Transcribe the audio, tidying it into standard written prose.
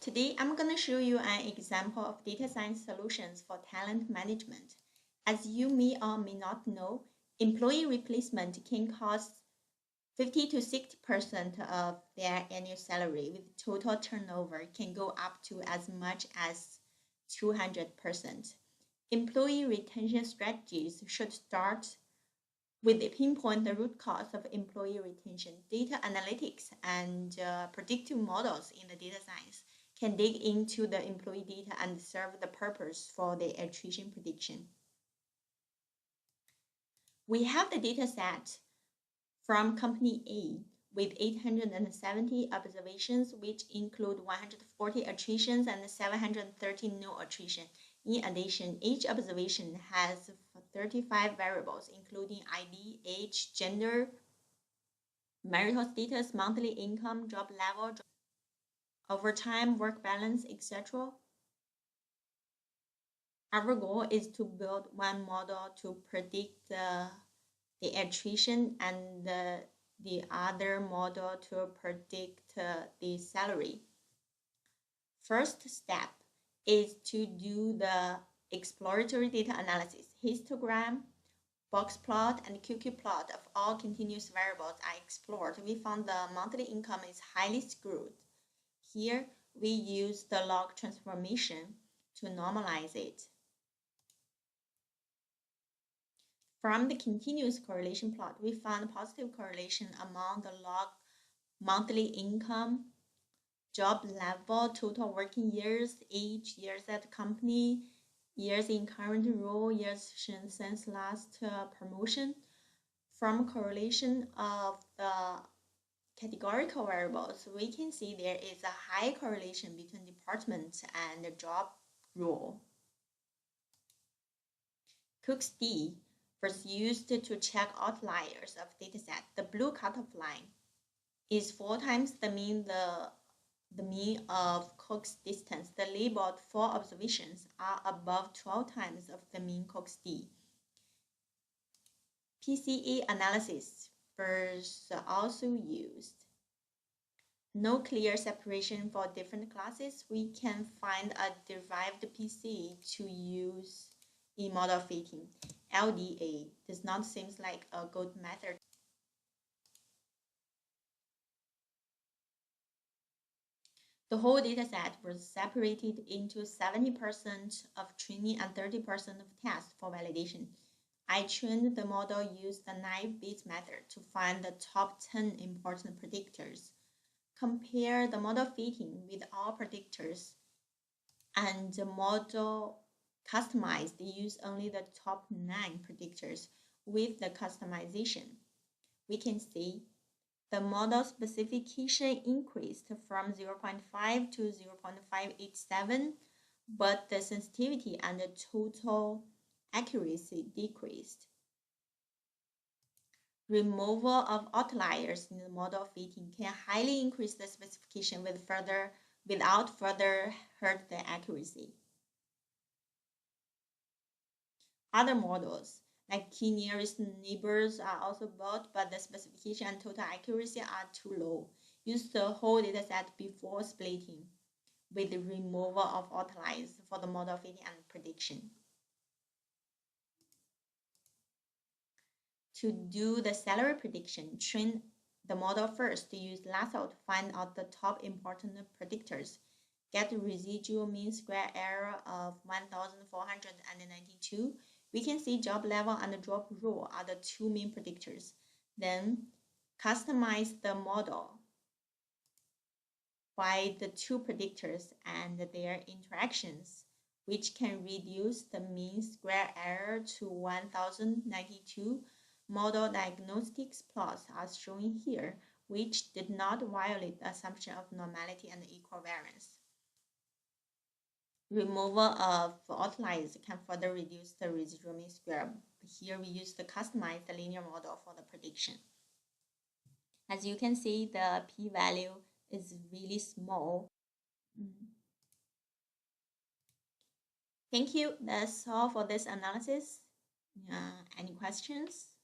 Today, I'm going to show you an example of data science solutions for talent management. As you may or may not know, employee replacement can cost 50 to 60% of their annual salary, with total turnover can go up to as much as 200%. Employee retention strategies should start with pinpoint the root cause of employee retention. Data analytics and predictive models in the data science can dig into the employee data and serve the purpose for the attrition prediction. We have the data set from company A with 870 observations, which include 140 attritions and 730 no attrition. In addition, each observation has 35 variables, including ID, age, gender, marital status, monthly income, job level, overtime, work balance, etc. Our goal is to build one model to predict the attrition and the other model to predict the salary. First step is to do the exploratory data analysis. Histogram, box plot, and QQ plot of all continuous variables are explored. We found the monthly income is highly skewed. Here, we use the log transformation to normalize it. From the continuous correlation plot, we found positive correlation among the log monthly income, job level, total working years, age, years at company, years in current role, years since last promotion. From correlation of the categorical variables, we can see there is a high correlation between department and the job role. CaseStudy was used to check outliers of dataset. The blue cutoff line is 4 times the mean of Cook's distance. The labeled 4 observations are above 12 times of the mean CaseStudy. PCA analysis was also used. No clear separation for different classes. We can find a derived PCA to use in model fitting. LDA does not seem like a good method. The whole dataset was separated into 70% of training and 30% of tests for validation. I trained the model using the naive-Bayes method to find the top 10 important predictors. Compare the model fitting with all predictors, and the model customized use only the top 9 predictors with the customization. We can see the model specification increased from 0.5 to 0.587, but the sensitivity and the total accuracy decreased. Removal of outliers in the model fitting can highly increase the specification without further hurt the accuracy. Other models, like key nearest neighbors, are also built, but the specification and total accuracy are too low. Use the whole dataset before splitting, with the removal of outliers for the model fitting and prediction. To do the salary prediction, train the model first to use lasso to find out the top important predictors. Get residual mean square error of 1,492. We can see job level and job role are the 2 main predictors. Then customize the model by the 2 predictors and their interactions, which can reduce the mean square error to 1,092. Model diagnostics plots are shown here, which did not violate the assumption of normality and equal variance. Removal of outliers can further reduce the residual mean square. Here we use the customized linear model for the prediction. As you can see, the p-value is really small. Thank you. That's all for this analysis. Any questions?